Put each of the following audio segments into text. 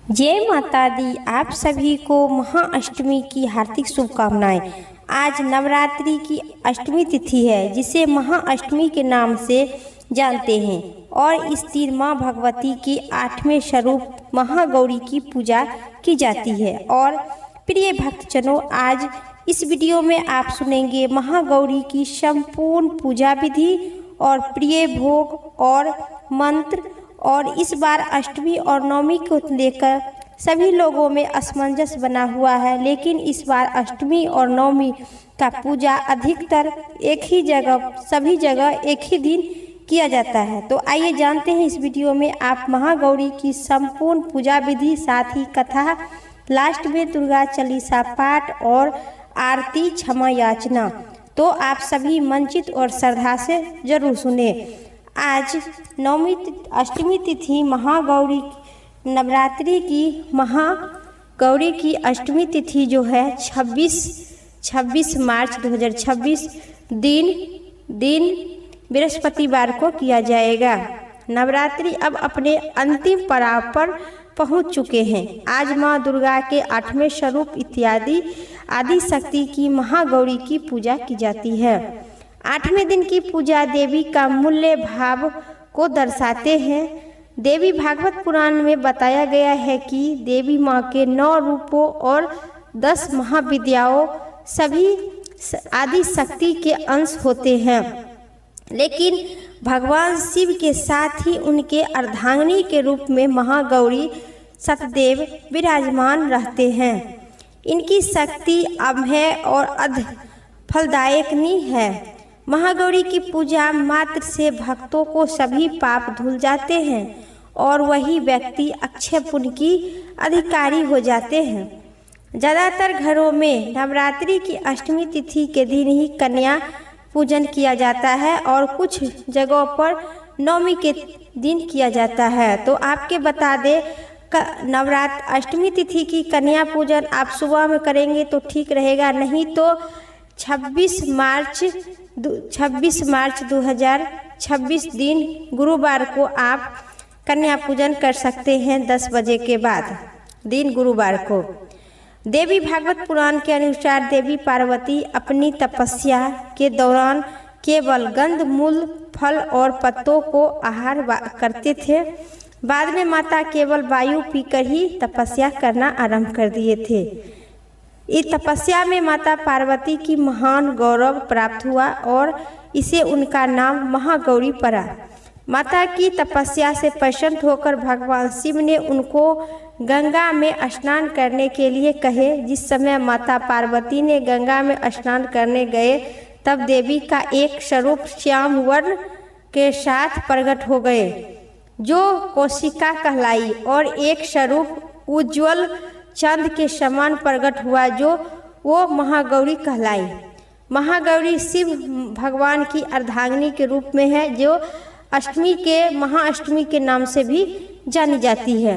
जय माता दी। आप सभी को महाअष्टमी की हार्दिक शुभकामनाएं। आज नवरात्रि की अष्टमी तिथि है, जिसे महाअष्टमी के नाम से जानते हैं और इस दिन मां भगवती के 8वें स्वरूप महागौरी की पूजा की जाती है। और प्रिय भक्तजनों, आज इस वीडियो में आप सुनेंगे महागौरी की संपूर्ण पूजा विधि और प्रिय भोग और मंत्र। और इस बार अष्टमी और नवमी को लेकर सभी लोगों में असमंजस बना हुआ है, लेकिन इस बार अष्टमी और नवमी का पूजा अधिकतर एक ही जगह, सभी जगह एक ही दिन किया जाता है। तो आइए जानते हैं इस वीडियो में आप महागौरी की संपूर्ण पूजा विधि, साथ ही कथा, लास्ट में दुर्गा चालीसा पाठ और आरती, क्षमा याचना। तो आप सभी मंचित और श्रद्धा से जरूर सुने। आज अष्टमी तिथि महागौरी, नवरात्रि की महागौरी की अष्टमी तिथि जो है 26 मार्च 2026 दिन बृहस्पतिवार को किया जाएगा। नवरात्रि अब अपने अंतिम पड़ाव पर पहुंच चुके हैं। आज मां दुर्गा के 8वें स्वरूप इत्यादि आदि शक्ति की महागौरी की पूजा की जाती है। 8वें दिन की पूजा देवी का मूल्य भाव को दर्शाते हैं। देवी भागवत पुराण में बताया गया है कि देवी माँ के 9 रूपों और 10 महाविद्याओं सभी आदि शक्ति के अंश होते हैं, लेकिन भगवान शिव के साथ ही उनके अर्धांगिनी के रूप में महागौरी सतदेव विराजमान रहते हैं। इनकी शक्ति अभय और अध फलदायक है। महागौरी की पूजा मात्र से भक्तों को सभी पाप धुल जाते हैं और वही व्यक्ति अक्षय पुण्य की अधिकारी हो जाते हैं। ज़्यादातर घरों में नवरात्रि की अष्टमी तिथि के दिन ही कन्या पूजन किया जाता है और कुछ जगहों पर नवमी के दिन किया जाता है। तो आपके बता दें, अष्टमी तिथि की कन्या पूजन आप सुबह में करेंगे तो ठीक रहेगा, नहीं तो 26 मार्च 2026 दिन गुरुवार को आप कन्या पूजन कर सकते हैं 10 बजे के बाद, दिन गुरुवार को। देवी भागवत पुराण के अनुसार देवी पार्वती अपनी तपस्या के दौरान केवल गंध, मूल, फल और पत्तों को आहार करते थे। बाद में माता केवल वायु पीकर ही तपस्या करना आरंभ कर दिए थे। इस तपस्या में माता पार्वती की महान गौरव प्राप्त हुआ और इसे उनका नाम महागौरी पड़ा। माता की तपस्या से प्रसन्न होकर भगवान शिव ने उनको गंगा में स्नान करने के लिए कहे। जिस समय माता पार्वती ने गंगा में स्नान करने गए, तब देवी का एक स्वरूप श्याम वर्ण के साथ प्रकट हो गए, जो कोशिका कहलाई, और एक स्वरूप उज्ज्वल चंद्र के समान प्रकट हुआ, जो वो महागौरी कहलाई। महागौरी शिव भगवान की अर्धांगिनी के रूप में है, जो महाअष्टमी के नाम से भी जानी जाती है।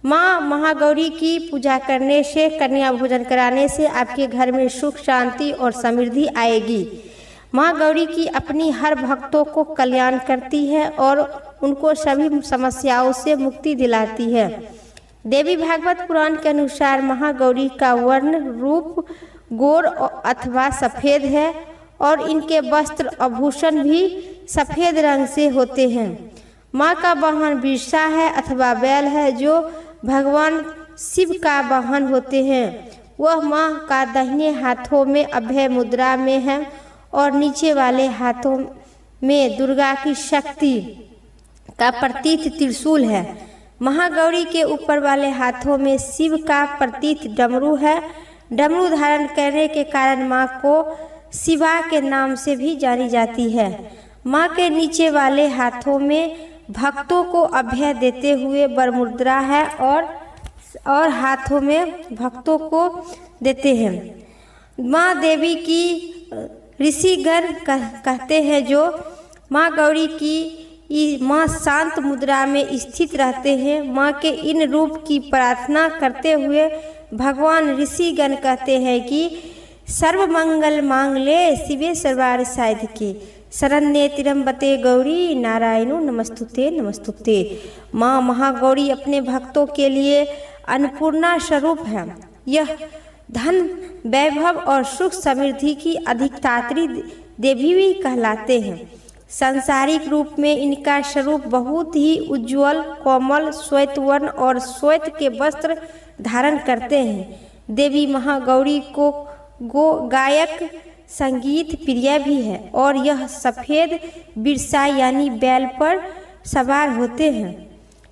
माँ महागौरी की पूजा करने से, कन्या भोजन कराने से आपके घर में सुख, शांति और समृद्धि आएगी। माँ गौरी की अपनी हर भक्तों को कल्याण करती है और उनको सभी समस्याओं से मुक्ति दिलाती है। देवी भागवत पुराण के अनुसार महागौरी का वर्ण रूप गोर अथवा सफ़ेद है और इनके वस्त्र आभूषण भी सफ़ेद रंग से होते हैं। माँ का वाहन बिरसा है अथवा बैल है, जो भगवान शिव का वाहन होते हैं। वह माँ का दाहिने हाथों में अभय मुद्रा में है और नीचे वाले हाथों में दुर्गा की शक्ति का प्रतीक त्रिशूल है। महागौरी के ऊपर वाले हाथों में शिव का प्रतीक डमरू है। डमरू धारण करने के कारण माँ को शिवा के नाम से भी जानी जाती है। माँ के नीचे वाले हाथों में भक्तों को अभय देते हुए वरमुद्रा है और हाथों में भक्तों को देते हैं। माँ देवी की ऋषिगण कहते हैं, जो माँ गौरी की माँ शांत मुद्रा में स्थित रहते हैं। माँ के इन रूप की प्रार्थना करते हुए भगवान ऋषिगण कहते हैं कि सर्व मंगल मांगले शिवे सर्वार्थ साधिके। शरण्ये त्र्यंबके गौरी नारायणो नमस्तुते नमस्तुते। माँ महागौरी अपने भक्तों के लिए अन्नपूर्णा स्वरूप है। यह धन वैभव और सुख समृद्धि की अधिष्ठात्री देवी भी कहलाते हैं। सांसारिक रूप में इनका स्वरूप बहुत ही उज्ज्वल, कोमल, श्वेत वर्ण और श्वेत के वस्त्र धारण करते हैं। देवी महागौरी को गायक संगीत प्रिय भी है और यह सफ़ेद बिरसा यानी बैल पर सवार होते हैं।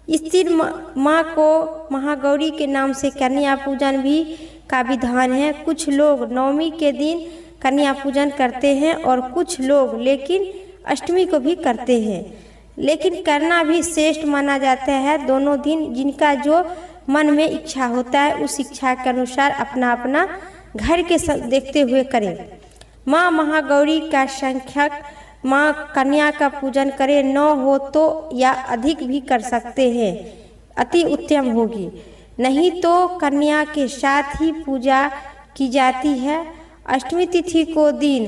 स्थिर माँ को महागौरी के नाम से कन्या पूजन भी का विधान है। कुछ लोग नवमी के दिन कन्या पूजन करते हैं और कुछ लोग लेकिन अष्टमी को भी करते हैं, लेकिन करना भी श्रेष्ठ माना जाता है। दोनों दिन जिनका जो मन में इच्छा होता है उस इच्छा के अनुसार अपना अपना घर के देखते हुए करें। माँ महागौरी का संख्यक माँ कन्या का पूजन करें, 9 हो तो या अधिक भी कर सकते हैं, अति उत्तम होगी। नहीं तो कन्या के साथ ही पूजा की जाती है। अष्टमी तिथि को दिन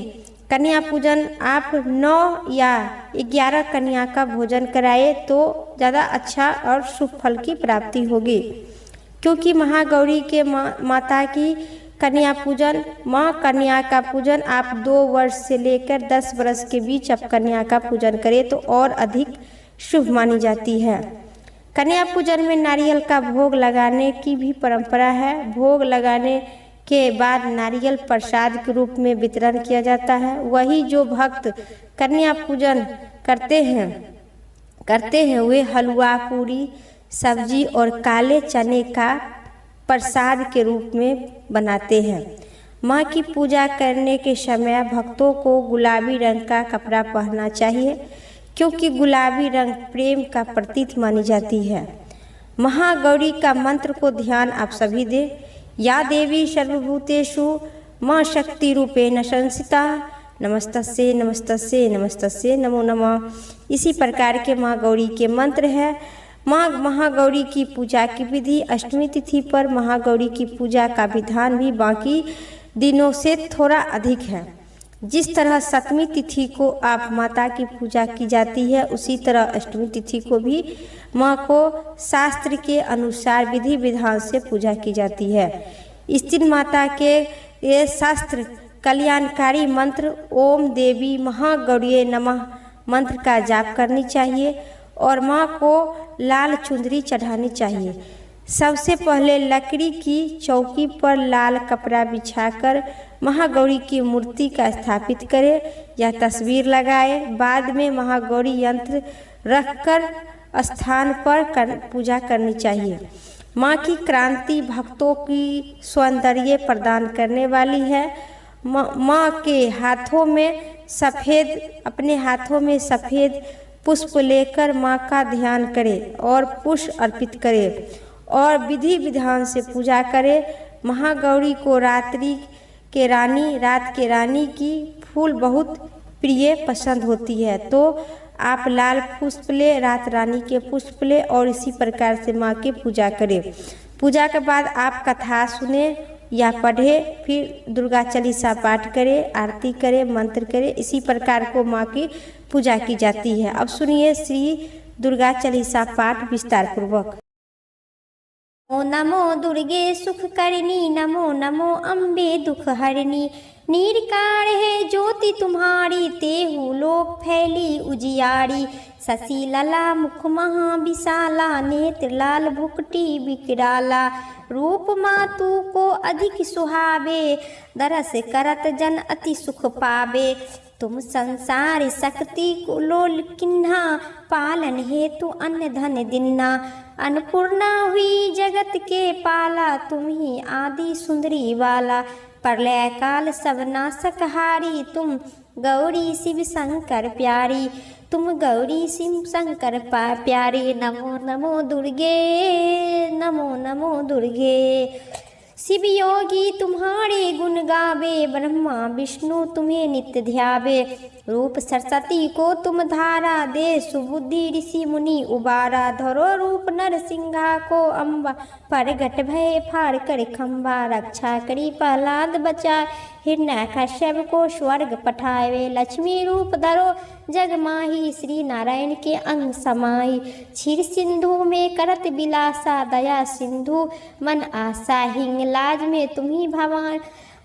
कन्या पूजन आप 9 या 11 कन्या का भोजन कराए तो ज़्यादा अच्छा और शुभ फल की प्राप्ति होगी, क्योंकि महागौरी के माता की कन्या पूजन माँ कन्या का पूजन आप 2 वर्ष से लेकर 10 वर्ष के बीच आप कन्या का पूजन करें तो और अधिक शुभ मानी जाती है। कन्या पूजन में नारियल का भोग लगाने की भी परंपरा है। भोग लगाने के बाद नारियल प्रसाद के रूप में वितरण किया जाता है। वही जो भक्त कन्या पूजन करते हैं वे हलवा, पूरी, सब्जी और काले चने का प्रसाद के रूप में बनाते हैं। माँ की पूजा करने के समय भक्तों को गुलाबी रंग का कपड़ा पहनना चाहिए, क्योंकि गुलाबी रंग प्रेम का प्रतीक मानी जाती है। महागौरी का मंत्र को ध्यान आप सभी दें। या देवी सर्वभूतेषु माँ शक्ति रूपेण संस्थिता नमस्तस्यै नमस्तस्यै नमस्तस्यै नमो नमः। इसी प्रकार के माँ गौरी के मंत्र है। माँ महागौरी की पूजा की विधि। अष्टमी तिथि पर महागौरी की पूजा का विधान भी बाकी दिनों से थोड़ा अधिक है। जिस तरह सप्तमी तिथि को आप माता की पूजा की जाती है, उसी तरह अष्टमी तिथि को भी माँ को शास्त्र के अनुसार विधि विधान से पूजा की जाती है। स्त्री माता के ये शास्त्र कल्याणकारी मंत्र ओम देवी महागौरी नमः मंत्र का जाप करनी चाहिए और माँ को लाल चुंदरी चढ़ानी चाहिए। सबसे पहले लकड़ी की चौकी पर लाल कपड़ा बिछाकर महागौरी की मूर्ति का स्थापित करें या तस्वीर लगाए। बाद में महागौरी यंत्र रखकर स्थान पर पूजा करनी चाहिए। माँ की क्रांति भक्तों की सौंदर्य प्रदान करने वाली है। माँ के हाथों में अपने हाथों में सफ़ेद पुष्प लेकर माँ का ध्यान करें और पुष्प अर्पित करें और विधि विधान से पूजा करें। महागौरी को रात के रानी की फूल बहुत प्रिय पसंद होती है, तो आप लाल पुष्प ले, रात रानी के पुष्प ले और इसी प्रकार से माँ की पूजा करें। पूजा के बाद आप कथा सुने या पढ़े, फिर दुर्गा चालीसा पाठ करें, आरती करें, मंत्र करें। इसी प्रकार को माँ की पूजा की जाती है। अब सुनिए श्री दुर्गा चालीसा पाठ विस्तार पूर्वक। नमो दुर्गे सुख करनी, नमो नमो अम्बे दुख हरनी। निर्कार है ज्योति तुम्हारी, तेहु लोक फैली उजियारी। शशि लला मुख महा विशाला, नेत्र लाल भुकटी विकराला। रूप मातु को अधिक सुहावे, दरस करत जन अति सुख पावे। तुम संसार शक्ति कुलो किन्हा, पालन हेतु अन्न धन दिन्ना। अन्नपूर्णा हुई जगत के पाला, तुम ही आदि सुंदरी वाला। प्रलय काल सब नाशक हारी, तुम गौरी शिव शंकर प्यारी। तुम गौरी शिव शंकर प्यारी। नमो नमो दुर्गे, नमो नमो दुर्गे। शिव योगी तुम्हारे गुण गावे, ब्रह्मा विष्णु तुम्हें नित्य ध्यावे। रूप सरस्वती को तुम धारा दे, सुबुद्धि ऋषि मुनि उबारा। धरो रूप नर सिंहा को अम्बा, प्रगट भय फाड़ कर खम्बा। रक्षा करी प्रहलाद बचाए, हिरण्यकश्यप को स्वर्ग पठावे। लक्ष्मी रूप धरो जग माही, श्री नारायण के अंग समाई। क्षीर सिंधु में करत बिलासा, दया सिंधु मन आशा। हिंगलाज में तुम्ही भवान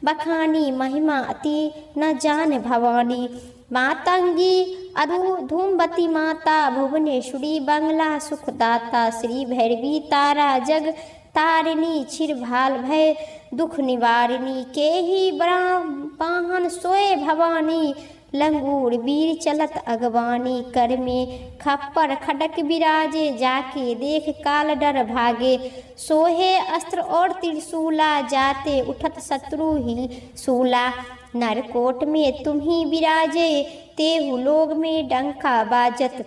बखानी, महिमा अति न जान भवानी। मातंगी अरु धूमवती माता, भुवनेश्वरी बंगला सुखदाता। श्री भैरवी तारा जग तारिणी, क्षीर भाल भय दुख निवारिणी। के ही पाहन सोए भवानी, लंगूर वीर चलत अगवानी। कर में खप्पर खडक विराजे, जाके देख काल डर भागे। सोहे अस्त्र और त्रिशूला, जाते उठत शत्रु ही सूला। नरकोट में तुम ही विराजे, तेहु लोग में डंका बाजत।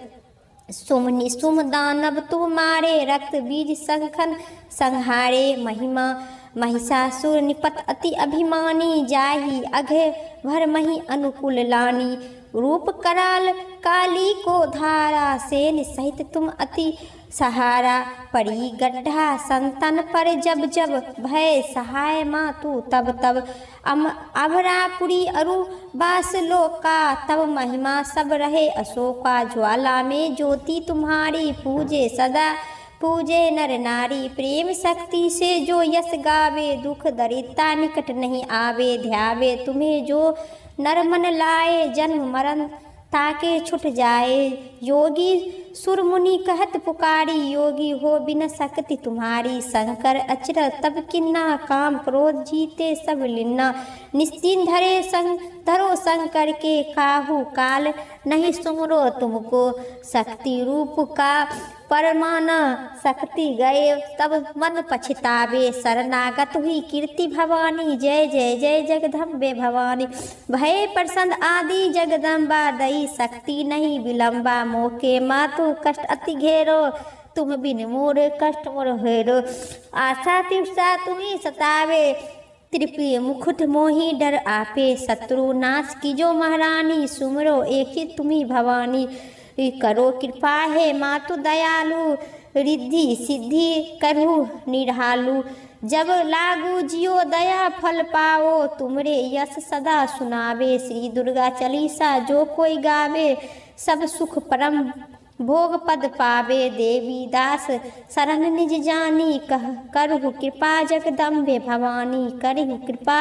सुम निसुम दानव तुम्हारे, रक्त बीज संखन संहारे। महिमा महिषासुर निपत अति अभिमानी, जाही अघे भर मही अनुकूल लानी। रूप कराल काली को धारा, सेन सहित तुम अति सहारा। पड़ी गड्ढा संतन पर जब जब, भय सहाय माँ तू तब तब। अभरापुरी अरु बास लोका, तब महिमा सब रहे अशोका। ज्वाला में ज्योति तुम्हारी, पूजे सदा पूजे नर नारी। प्रेम शक्ति से जो यश गावे, दुख दरिद्रता निकट नहीं आवे। ध्यावे तुम्हें जो नर मन लाए, जन्म मरण ताके छुट जाए। योगी सुर मुनि कहत पुकारी, योगी हो बिन शक्ति तुम्हारी। शंकर अचर तब किन्ना, काम क्रोध जीते सब लिन्ना। निस्तीन धरो शंकर के, काहू काल नहीं सुमरो तुमको। शक्ति रूप का परमाना, शक्ति गए तब मन पछतावे। शरणागत हुई कीर्ति भवानी, जय जय जय जगदम्बे भवानी। भय प्रसन्न आदि जगदम्बा, दई शक्ति नहीं विलम्बा। मोके मातु कष्ट अति घेरो, तुम बिन मोर कष्ट मोर हेरो। आशा तिरसा तुम्ही सतावे, त्रिप्रिय मुकुट मोही डर आपे। शत्रु नाश कीजो महारानी, सुमरो एक ही तुम्ही भवानी। करो कृपा है मातु दयालु, रिद्धि सिद्धि करहु निरहालु। जब लागू जियो दया फल पाओ, तुमरे यश सदा सुनावे। श्री दुर्गा चालीसा जो कोई गावे, सब सुख परम भोग पद पावे। देवी दास शरण निज जानी, करहु कृपा जगदम्बे भवानी। करहु कृपा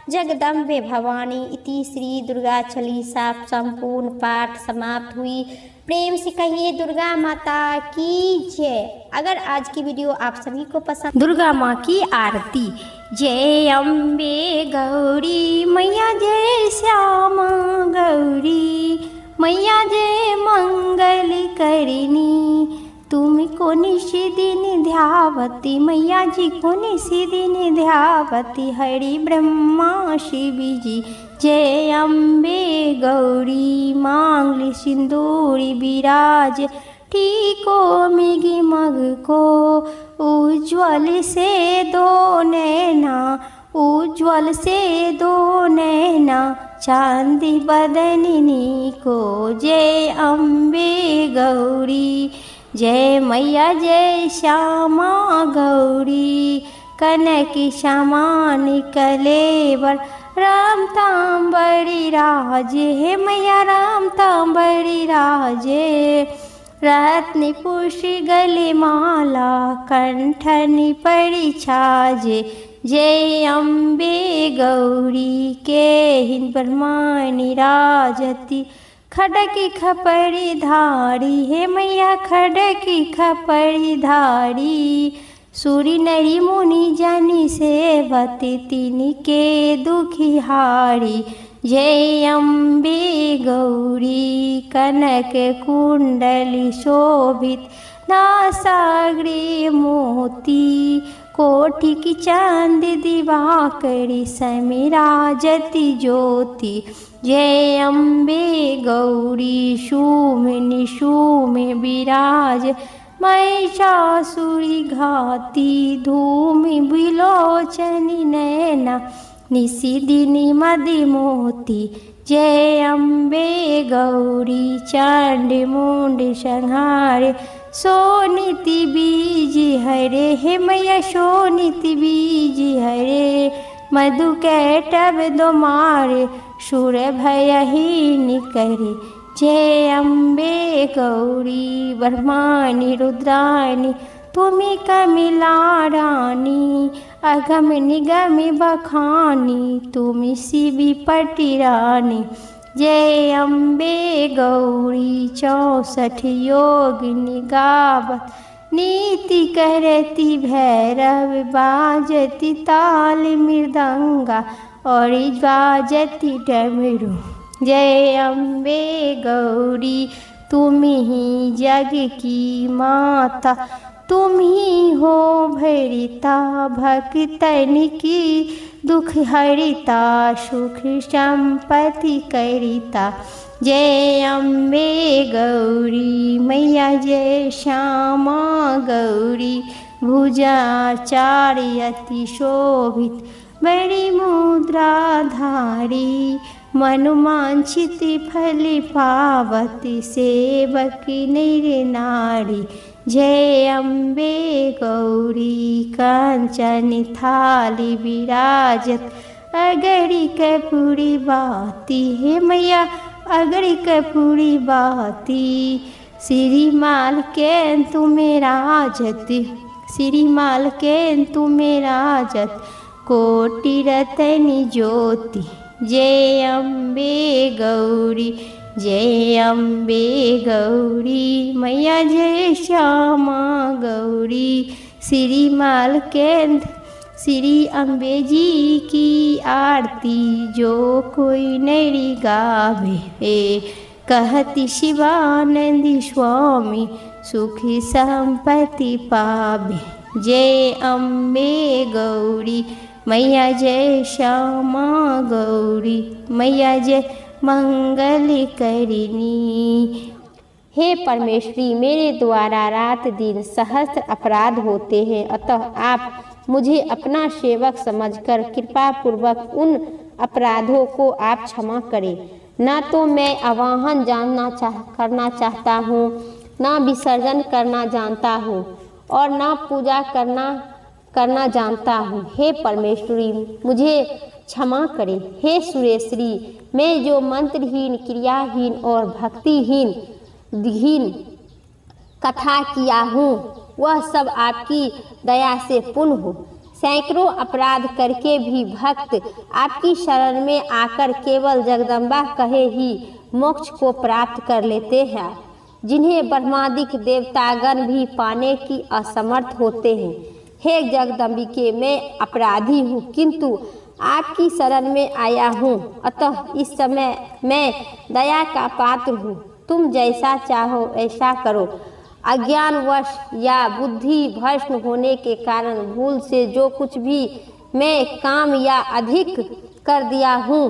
जगदम्बे भवानी। इति श्री दुर्गा चालीसा संपूर्ण पाठ समाप्त हुई। प्रेम से कहिए दुर्गा माता की जय। अगर आज की वीडियो आप सभी को पसंद, दुर्गा माँ की आरती। जय अम्बे गौरी मैया, जय श्यामा गौरी मैया, जय मंगल करिनी। तुम को निशिदिन ध्यावती, मैया जी को निशिदिन ध्यावती। हरि ब्रह्मा शिव जी, जय अम्बे गौरी। मांगली सिंदूरी विराज, ठीको मिगी मग को। उज्ज्वल से दो नैना, उज्ज्वल से दो नैना, चांदी बदनिनी को। जय अम्बे गौरी, जय मैया जय श्यामा गौरी। कनक श्यामा निकले बर, राम तांबरी राजे। हे मैया राम तांबरी राजे। रत्न पुष्प गले माला, कंठनि परि छाजे। जय अम्बे गौरी के हिन ब्रह्माणी राजती। खडकी खपरी धारी, हे मैया खडकी खपरी धारी। सूरी नरी मुनि जनि सेवती, तिनके दुखी हारी। जय अम्बे गौरी। कनक कुंडली शोभित, नासाग्रे मोती। कोटि की चांद दिवाकरी, समिराजति ज्योति। जय अम्बे गौरी। शूम निशूम विराज, महिषासुरी घाती। धूम विलोचनी नैना, निशिदिनी मदिमोती। जय अम्बे गौरी। चंड मुंड संहारे, सोनिति बीज हरे। हे मैया सोनिति बीज हरे। मधु कैटब दो मारे सुर भयहीन करे। जय अम्बे गौरी ब्रह्माणी रुद्राणी तुम्हें कमिला रानी। अगम निगम बखानी तुम शिवी पटी रानी। जय अम्बे गौरी 64 योगिनी गावत नीति करती भैरव बाजती ताल मृदंगा और बाजती डमरू। जय अम्बे गौरी तुम ही जग की माता तुम ही हो भरिता भक्तन की दुख हरिता सुख संपत्ति करिता। जय अम्बे गौरी मैया जय श्यामा गौरी भुजाचार्य अति शोभित बड़ी मुद्रा धारी। मनुमांछित फल पावती सेवक नर नारी। जय अम्बे गौरी कांचन थाली विराजत अगरी कपूरी बाती। हे मैया अगरी कपूरी बाती। श्री माल के तुम्हें राजत श्री माल के तुम्हें राजत कोटि रतन ज्योति। जय अम्बे गौरी जय अम्बे गौरी मैया जय श्यामा गौरी। श्री माल के श्री अम्बे जी की आरती जो कोई नरी गावे। कहती शिवानंद स्वामी सुखी संपत्ति पावे। जय अम्बे गौरी मैया जय श्यामा गौरी मैया जय मंगल करिनी। हे परमेश्वरी मेरे द्वारा रात दिन सहस्त्र अपराध होते हैं, अतः आप मुझे अपना सेवक समझकर कृपा पूर्वक उन अपराधों को आप क्षमा करें। न तो मैं आवाहन करना चाहता हूँ, न विसर्जन करना जानता हूँ और न पूजा करना जानता हूँ। हे परमेश्वरी मुझे क्षमा करें। हे सुरेश्वरी मैं जो मंत्रहीन क्रियाहीन और भक्तिहीन कथा किया हूँ वह सब आपकी दया से पुण्य हो। सैकड़ों अपराध करके भी भक्त आपकी शरण में आकर केवल जगदम्बा कहे ही मोक्ष को प्राप्त कर लेते हैं, जिन्हें ब्रह्मादिक देवतागण भी पाने की असमर्थ होते हैं। हे जगदम्बिके मैं अपराधी हूँ किंतु आपकी शरण में आया हूँ, अतः इस समय मैं दया का पात्र हूँ। तुम जैसा चाहो ऐसा करो। अज्ञानवश या बुद्धि भ्रष्ट होने के कारण भूल से जो कुछ भी मैं काम या अधिक कर दिया हूँ,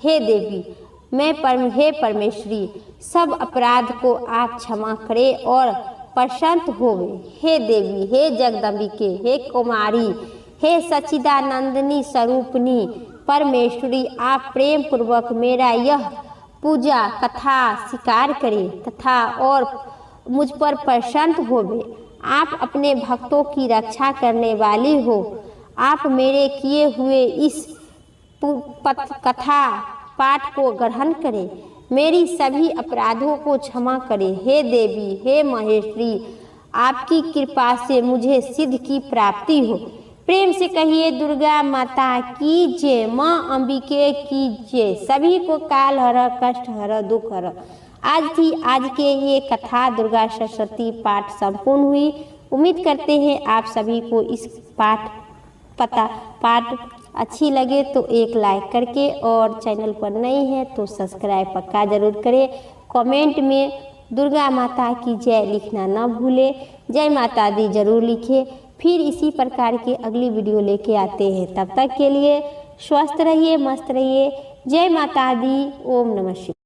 हे देवी हे परमेश्वरी सब अपराध को आप क्षमा करें और प्रसन्न होवे। हे देवी हे जगदम्बिके हे कुमारी हे सच्चिदानंदिनी स्वरूपिणी परमेश्वरी आप प्रेम पूर्वक मेरा यह पूजा कथा स्वीकार करें तथा और मुझ पर प्रसन्न होवे। आप अपने भक्तों की रक्षा करने वाली हो। आप मेरे किए हुए इस कथा पाठ को ग्रहण करें, मेरी सभी अपराधों को क्षमा करें। हे देवी हे महेश्वरी आपकी कृपा से मुझे सिद्ध की प्राप्ति हो। प्रेम से कहिए दुर्गा माता की जय, माँ अंबिके की जय। सभी को काल हर कष्ट हर दुख हर। आज के ये कथा दुर्गा सरस्वती पाठ संपूर्ण हुई। उम्मीद करते हैं आप सभी को इस पाठ अच्छी लगे तो एक लाइक करके और चैनल पर नए हैं तो सब्सक्राइब पक्का जरूर करें। कमेंट में दुर्गा माता की जय लिखना न भूलें। जय माता दी जरूर लिखें। फिर इसी प्रकार के अगली वीडियो लेके आते हैं। तब तक के लिए स्वस्थ रहिए, मस्त रहिए। जय माता दी। ओम नमः शिवाय।